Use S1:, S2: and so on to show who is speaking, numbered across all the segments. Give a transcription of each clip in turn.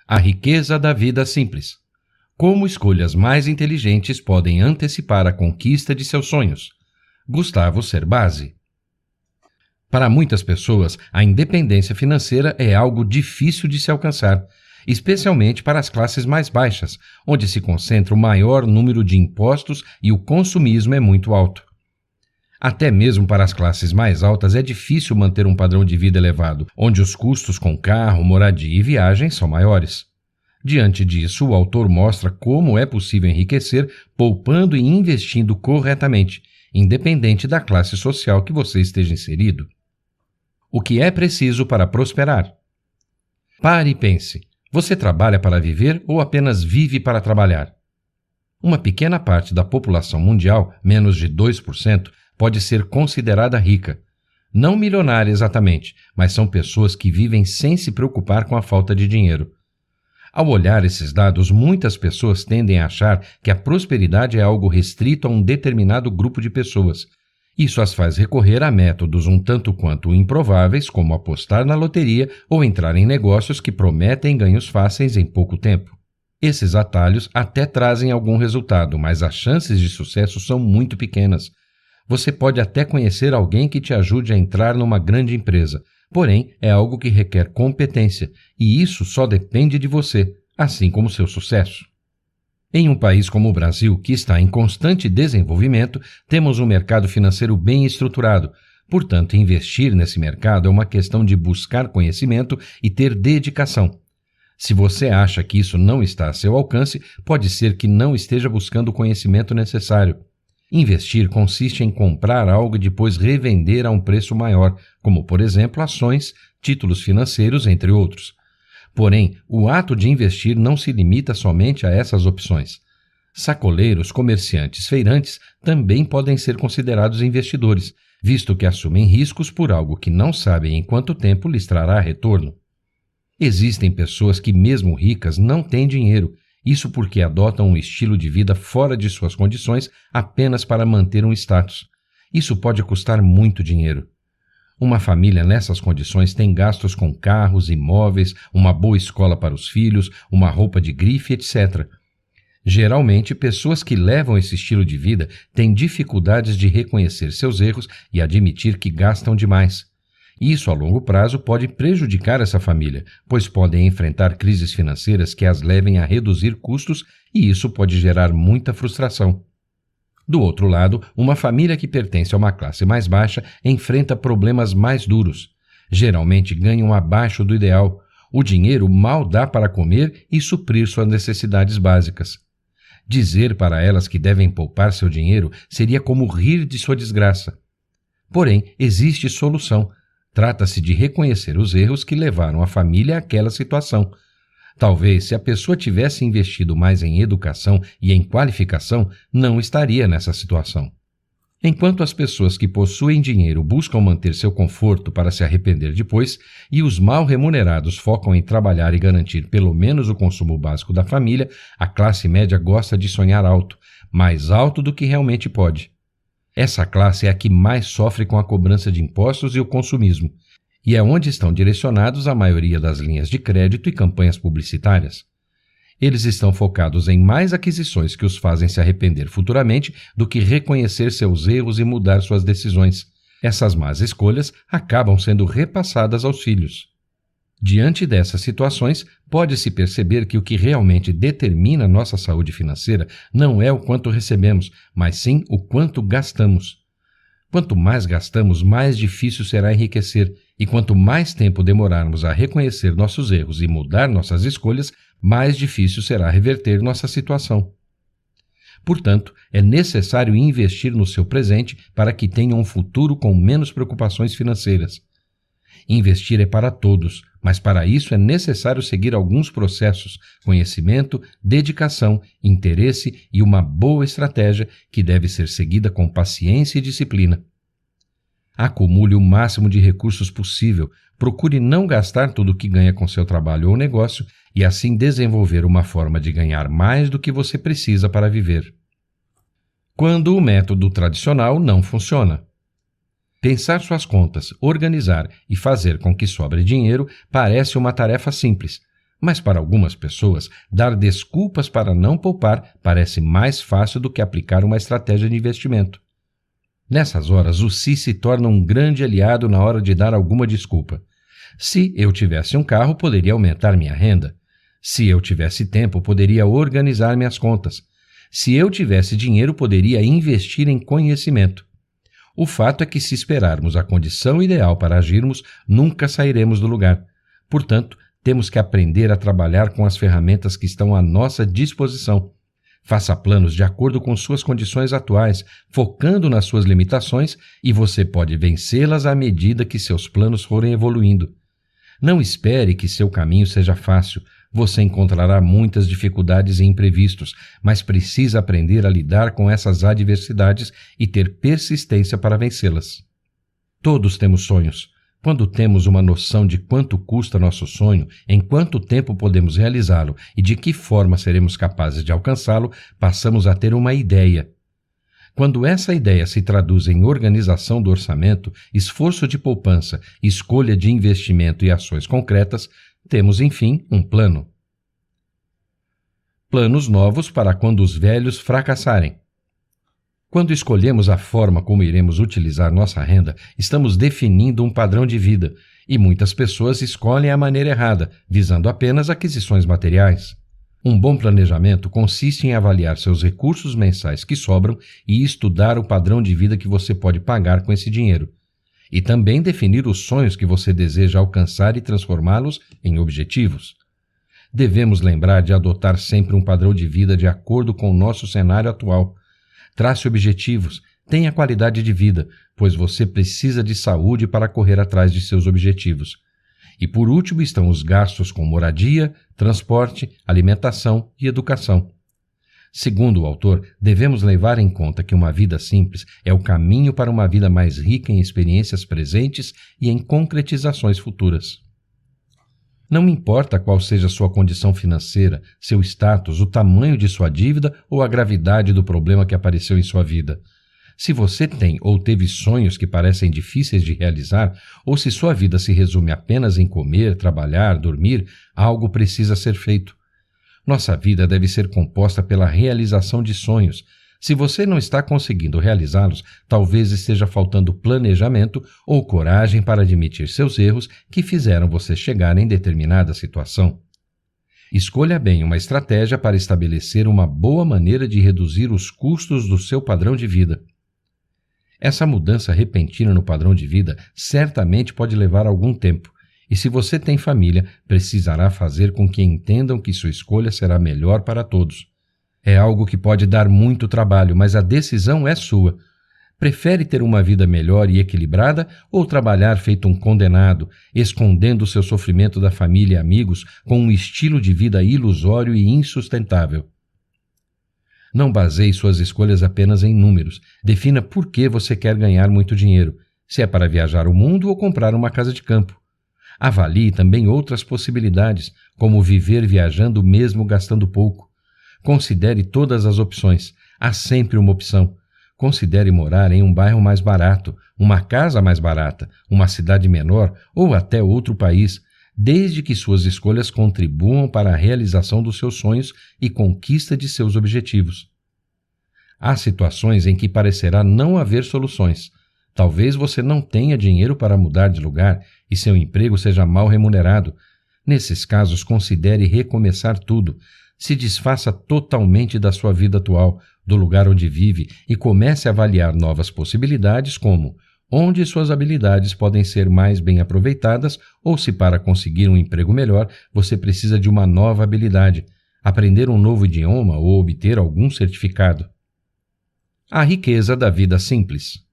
S1: A riqueza da vida simples. Como escolhas mais inteligentes podem antecipar a conquista de seus sonhos. Gustavo Cerbasi. Para muitas pessoas, a independência financeira é algo difícil de se alcançar, especialmente para as classes mais baixas, onde se concentra o maior número de impostos e o consumismo é muito alto. Até mesmo para as classes mais altas é difícil manter um padrão de vida elevado, onde os custos com carro, moradia e viagem são maiores. Diante disso, o autor mostra como é possível enriquecer poupando e investindo corretamente, independente da classe social que você esteja inserido. O que é preciso para prosperar? Pare e pense. Você trabalha para viver ou apenas vive para trabalhar? Uma pequena parte da população mundial, menos de 2%, pode ser considerada rica. Não milionária exatamente, mas são pessoas que vivem sem se preocupar com a falta de dinheiro. Ao olhar esses dados, muitas pessoas tendem a achar que a prosperidade é algo restrito a um determinado grupo de pessoas. Isso as faz recorrer a métodos um tanto quanto improváveis, como apostar na loteria ou entrar em negócios que prometem ganhos fáceis em pouco tempo. Esses atalhos até trazem algum resultado, mas as chances de sucesso são muito pequenas. Você pode até conhecer alguém que te ajude a entrar numa grande empresa, porém é algo que requer competência, e isso só depende de você, assim como seu sucesso. Em um país como o Brasil, que está em constante desenvolvimento, temos um mercado financeiro bem estruturado. Portanto, investir nesse mercado é uma questão de buscar conhecimento e ter dedicação. Se você acha que isso não está a seu alcance, pode ser que não esteja buscando o conhecimento necessário. Investir consiste em comprar algo e depois revender a um preço maior, como, por exemplo, ações, títulos financeiros, entre outros. Porém, o ato de investir não se limita somente a essas opções. Sacoleiros, comerciantes, feirantes também podem ser considerados investidores, visto que assumem riscos por algo que não sabem em quanto tempo lhes trará retorno. Existem pessoas que, mesmo ricas, não têm dinheiro, isso porque adotam um estilo de vida fora de suas condições apenas para manter um status. Isso pode custar muito dinheiro. Uma família nessas condições tem gastos com carros, imóveis, uma boa escola para os filhos, uma roupa de grife, etc. Geralmente, pessoas que levam esse estilo de vida têm dificuldades de reconhecer seus erros e admitir que gastam demais. Isso, a longo prazo, pode prejudicar essa família, pois podem enfrentar crises financeiras que as levem a reduzir custos e isso pode gerar muita frustração. Do outro lado, uma família que pertence a uma classe mais baixa enfrenta problemas mais duros. Geralmente ganham abaixo do ideal. O dinheiro mal dá para comer e suprir suas necessidades básicas. Dizer para elas que devem poupar seu dinheiro seria como rir de sua desgraça. Porém, existe solução. Trata-se de reconhecer os erros que levaram a família àquela situação. Talvez, se a pessoa tivesse investido mais em educação e em qualificação, não estaria nessa situação. Enquanto as pessoas que possuem dinheiro buscam manter seu conforto para se arrepender depois, e os mal remunerados focam em trabalhar e garantir pelo menos o consumo básico da família, a classe média gosta de sonhar alto, mais alto do que realmente pode. Essa classe é a que mais sofre com a cobrança de impostos e o consumismo, e é onde estão direcionados a maioria das linhas de crédito e campanhas publicitárias. Eles estão focados em mais aquisições que os fazem se arrepender futuramente do que reconhecer seus erros e mudar suas decisões. Essas más escolhas acabam sendo repassadas aos filhos. Diante dessas situações, pode-se perceber que o que realmente determina nossa saúde financeira não é o quanto recebemos, mas sim o quanto gastamos. Quanto mais gastamos, mais difícil será enriquecer, e quanto mais tempo demorarmos a reconhecer nossos erros e mudar nossas escolhas, mais difícil será reverter nossa situação. Portanto, é necessário investir no seu presente para que tenha um futuro com menos preocupações financeiras. Investir é para todos, mas para isso é necessário seguir alguns processos, conhecimento, dedicação, interesse e uma boa estratégia que deve ser seguida com paciência e disciplina. Acumule o máximo de recursos possível, procure não gastar tudo o que ganha com seu trabalho ou negócio e assim desenvolver uma forma de ganhar mais do que você precisa para viver. Quando o método tradicional não funciona. Pensar suas contas, organizar e fazer com que sobre dinheiro parece uma tarefa simples, Mas para algumas pessoas, dar desculpas para não poupar parece mais fácil do que aplicar uma estratégia de investimento. Nessas horas, o si se torna um grande aliado na hora de dar alguma desculpa. Se eu tivesse um carro, poderia aumentar minha renda. Se eu tivesse tempo, poderia organizar minhas contas. Se eu tivesse dinheiro, poderia investir em conhecimento. O fato é que, se esperarmos a condição ideal para agirmos, nunca sairemos do lugar. Portanto, temos que aprender a trabalhar com as ferramentas que estão à nossa disposição. Faça planos de acordo com suas condições atuais, focando nas suas limitações, e você pode vencê-las à medida que seus planos forem evoluindo. Não espere que seu caminho seja fácil. Você encontrará muitas dificuldades e imprevistos, mas precisa aprender a lidar com essas adversidades e ter persistência para vencê-las. Todos temos sonhos. Quando temos uma noção de quanto custa nosso sonho, em quanto tempo podemos realizá-lo e de que forma seremos capazes de alcançá-lo, passamos a ter uma ideia. Quando essa ideia se traduz em organização do orçamento, esforço de poupança, escolha de investimento e ações concretas, temos, enfim, um plano. Planos novos para quando os velhos fracassarem. Quando escolhemos a forma como iremos utilizar nossa renda, estamos definindo um padrão de vida, e muitas pessoas escolhem a maneira errada, visando apenas aquisições materiais. Um bom planejamento consiste em avaliar seus recursos mensais que sobram e estudar o padrão de vida que você pode pagar com esse dinheiro. E também definir os sonhos que você deseja alcançar e transformá-los em objetivos. Devemos lembrar de adotar sempre um padrão de vida de acordo com o nosso cenário atual. Trace objetivos, tenha qualidade de vida, pois você precisa de saúde para correr atrás de seus objetivos. E por último estão os gastos com moradia, transporte, alimentação e educação. Segundo o autor, devemos levar em conta que uma vida simples é o caminho para uma vida mais rica em experiências presentes e em concretizações futuras. Não importa qual seja sua condição financeira, seu status, o tamanho de sua dívida ou a gravidade do problema que apareceu em sua vida. Se você tem ou teve sonhos que parecem difíceis de realizar, ou se sua vida se resume apenas em comer, trabalhar, dormir, algo precisa ser feito. Nossa vida deve ser composta pela realização de sonhos. Se você não está conseguindo realizá-los, talvez esteja faltando planejamento ou coragem para admitir seus erros que fizeram você chegar em determinada situação. Escolha bem uma estratégia para estabelecer uma boa maneira de reduzir os custos do seu padrão de vida. Essa mudança repentina no padrão de vida certamente pode levar algum tempo, e se você tem família, precisará fazer com que entendam que sua escolha será melhor para todos. É algo que pode dar muito trabalho, mas a decisão é sua. Prefere ter uma vida melhor e equilibrada ou trabalhar feito um condenado, escondendo seu sofrimento da família e amigos com um estilo de vida ilusório e insustentável? Não baseie suas escolhas apenas em números. Defina por que você quer ganhar muito dinheiro, se é para viajar o mundo ou comprar uma casa de campo. Avalie também outras possibilidades, como viver viajando mesmo gastando pouco. Considere todas as opções. Há sempre uma opção. Considere morar em um bairro mais barato, uma casa mais barata, uma cidade menor ou até outro país, desde que suas escolhas contribuam para a realização dos seus sonhos e conquista de seus objetivos. Há situações em que parecerá não haver soluções. Talvez você não tenha dinheiro para mudar de lugar e seu emprego seja mal remunerado. Nesses casos, considere recomeçar tudo. Se desfaça totalmente da sua vida atual, do lugar onde vive, e comece a avaliar novas possibilidades como onde suas habilidades podem ser mais bem aproveitadas ou se para conseguir um emprego melhor você precisa de uma nova habilidade, aprender um novo idioma ou obter algum certificado. A riqueza da vida simples.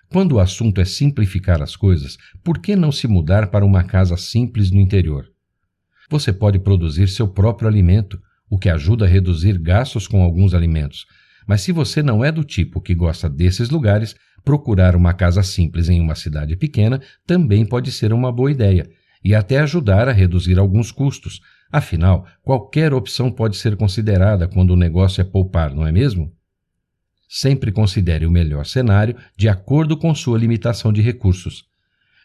S1: Quando o assunto é simplificar as coisas, por que não se mudar para uma casa simples no interior? Você pode produzir seu próprio alimento, o que ajuda a reduzir gastos com alguns alimentos. Mas se você não é do tipo que gosta desses lugares, procurar uma casa simples em uma cidade pequena também pode ser uma boa ideia, e até ajudar a reduzir alguns custos. Afinal, qualquer opção pode ser considerada quando o negócio é poupar, não é mesmo? Sempre considere o melhor cenário de acordo com sua limitação de recursos.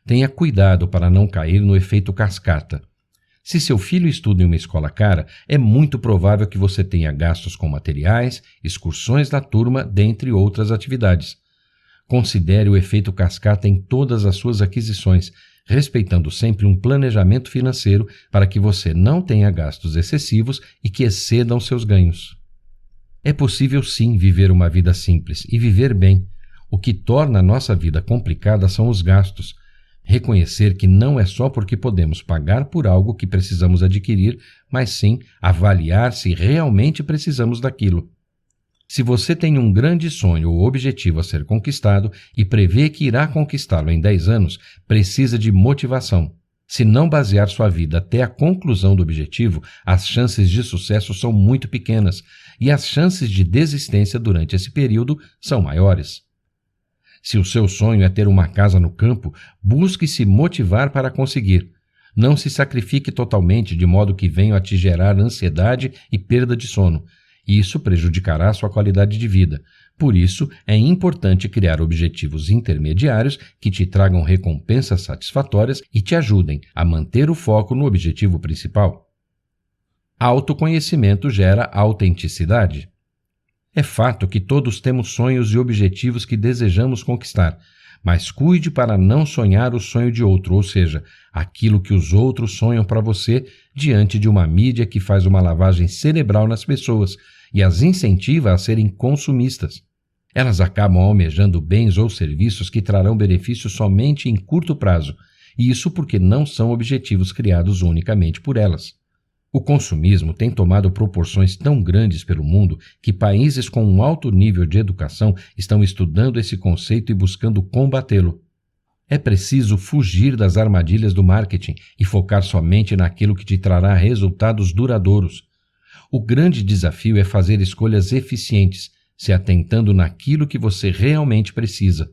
S1: Tenha cuidado para não cair no efeito cascata. Se seu filho estuda em uma escola cara, é muito provável que você tenha gastos com materiais, excursões da turma, dentre outras atividades. Considere o efeito cascata em todas as suas aquisições, respeitando sempre um planejamento financeiro para que você não tenha gastos excessivos e que excedam seus ganhos. É possível sim viver uma vida simples e viver bem. O que torna a nossa vida complicada são os gastos. Reconhecer que não é só porque podemos pagar por algo que precisamos adquirir, mas sim avaliar se realmente precisamos daquilo. Se você tem um grande sonho ou objetivo a ser conquistado e prevê que irá conquistá-lo em 10 anos, precisa de motivação. Se não basear sua vida até a conclusão do objetivo, as chances de sucesso são muito pequenas e as chances de desistência durante esse período são maiores. Se o seu sonho é ter uma casa no campo, busque se motivar para conseguir. Não se sacrifique totalmente de modo que venha a te gerar ansiedade e perda de sono. Isso prejudicará sua qualidade de vida. Por isso, é importante criar objetivos intermediários que te tragam recompensas satisfatórias e te ajudem a manter o foco no objetivo principal. Autoconhecimento gera autenticidade. É fato que todos temos sonhos e objetivos que desejamos conquistar, mas cuide para não sonhar o sonho de outro, ou seja, aquilo que os outros sonham para você diante de uma mídia que faz uma lavagem cerebral nas pessoas e as incentiva a serem consumistas. Elas acabam almejando bens ou serviços que trarão benefícios somente em curto prazo, e isso porque não são objetivos criados unicamente por elas. O consumismo tem tomado proporções tão grandes pelo mundo que países com um alto nível de educação estão estudando esse conceito e buscando combatê-lo. É preciso fugir das armadilhas do marketing e focar somente naquilo que te trará resultados duradouros. O grande desafio é fazer escolhas eficientes, se atentando naquilo que você realmente precisa.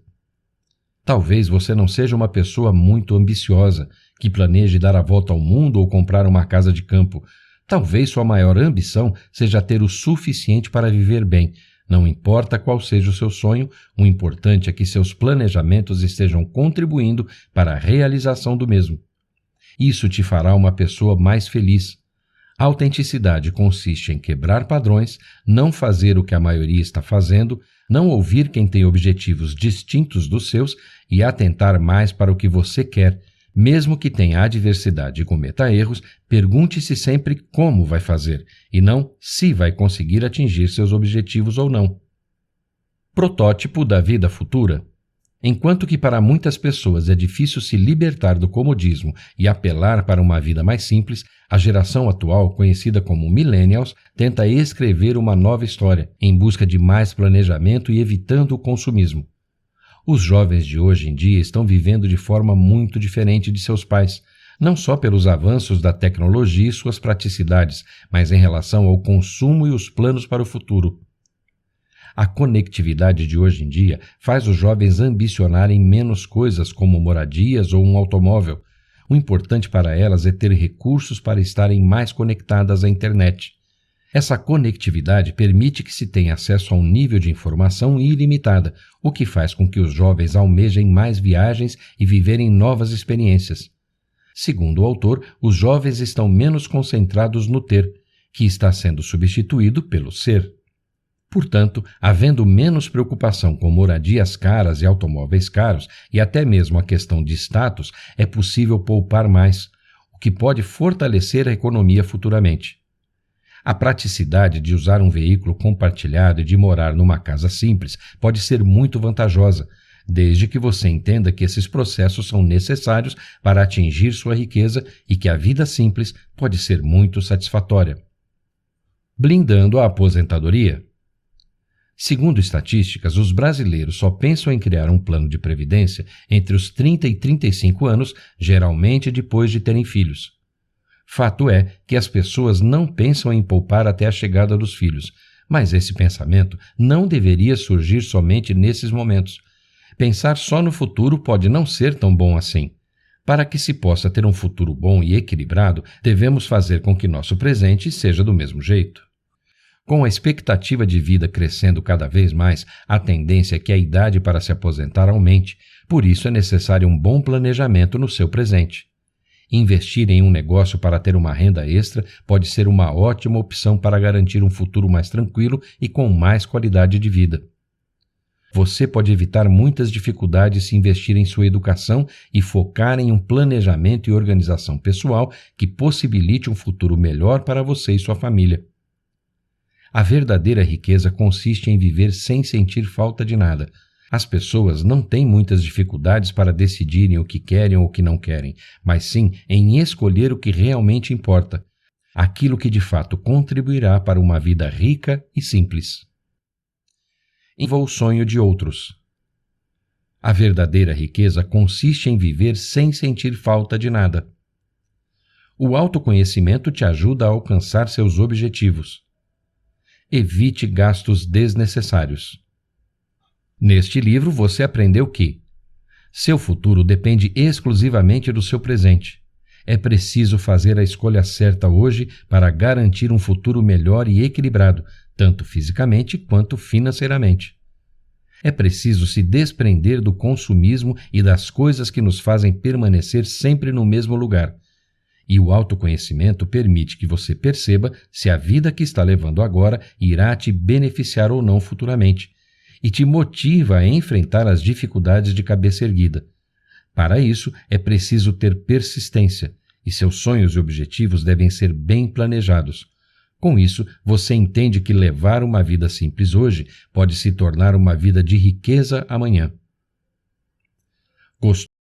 S1: Talvez você não seja uma pessoa muito ambiciosa, que planeje dar a volta ao mundo ou comprar uma casa de campo. Talvez sua maior ambição seja ter o suficiente para viver bem. Não importa qual seja o seu sonho, o importante é que seus planejamentos estejam contribuindo para a realização do mesmo. Isso te fará uma pessoa mais feliz. A autenticidade consiste em quebrar padrões, não fazer o que a maioria está fazendo, não ouvir quem tem objetivos distintos dos seus e atentar mais para o que você quer. Mesmo que tenha adversidade e cometa erros, pergunte-se sempre como vai fazer, e não se vai conseguir atingir seus objetivos ou não. Protótipo da vida futura. Enquanto que para muitas pessoas é difícil se libertar do comodismo e apelar para uma vida mais simples, a geração atual, conhecida como Millennials, tenta escrever uma nova história, em busca de mais planejamento e evitando o consumismo. Os jovens de hoje em dia estão vivendo de forma muito diferente de seus pais, não só pelos avanços da tecnologia e suas praticidades, mas em relação ao consumo e os planos para o futuro. A conectividade de hoje em dia faz os jovens ambicionarem menos coisas como moradias ou um automóvel. O importante para elas é ter recursos para estarem mais conectadas à internet. Essa conectividade permite que se tenha acesso a um nível de informação ilimitada, o que faz com que os jovens almejem mais viagens e viverem novas experiências. Segundo o autor, os jovens estão menos concentrados no ter, que está sendo substituído pelo ser. Portanto, havendo menos preocupação com moradias caras e automóveis caros, e até mesmo a questão de status, é possível poupar mais, o que pode fortalecer a economia futuramente. A praticidade de usar um veículo compartilhado e de morar numa casa simples pode ser muito vantajosa, desde que você entenda que esses processos são necessários para atingir sua riqueza e que a vida simples pode ser muito satisfatória. Blindando a aposentadoria. Segundo estatísticas, os brasileiros só pensam em criar um plano de previdência entre os 30 e 35 anos, geralmente depois de terem filhos. Fato é que as pessoas não pensam em poupar até a chegada dos filhos, mas esse pensamento não deveria surgir somente nesses momentos. Pensar só no futuro pode não ser tão bom assim. Para que se possa ter um futuro bom e equilibrado, devemos fazer com que nosso presente seja do mesmo jeito. Com a expectativa de vida crescendo cada vez mais, a tendência é que a idade para se aposentar aumente, por isso é necessário um bom planejamento no seu presente. Investir em um negócio para ter uma renda extra pode ser uma ótima opção para garantir um futuro mais tranquilo e com mais qualidade de vida. Você pode evitar muitas dificuldades se investir em sua educação e focar em um planejamento e organização pessoal que possibilite um futuro melhor para você e sua família. A verdadeira riqueza consiste em viver sem sentir falta de nada. As pessoas não têm muitas dificuldades para decidirem o que querem ou o que não querem, mas sim em escolher o que realmente importa, aquilo que de fato contribuirá para uma vida rica e simples. Viva o sonho de outros. A verdadeira riqueza consiste em viver sem sentir falta de nada. O autoconhecimento te ajuda a alcançar seus objetivos. Evite gastos desnecessários. Neste livro você aprendeu que seu futuro depende exclusivamente do seu presente. É preciso fazer a escolha certa hoje para garantir um futuro melhor e equilibrado, tanto fisicamente quanto financeiramente. É preciso se desprender do consumismo e das coisas que nos fazem permanecer sempre no mesmo lugar. E o autoconhecimento permite que você perceba se a vida que está levando agora irá te beneficiar ou não futuramente, e te motiva a enfrentar as dificuldades de cabeça erguida. Para isso, é preciso ter persistência, e seus sonhos e objetivos devem ser bem planejados. Com isso, você entende que levar uma vida simples hoje pode se tornar uma vida de riqueza amanhã.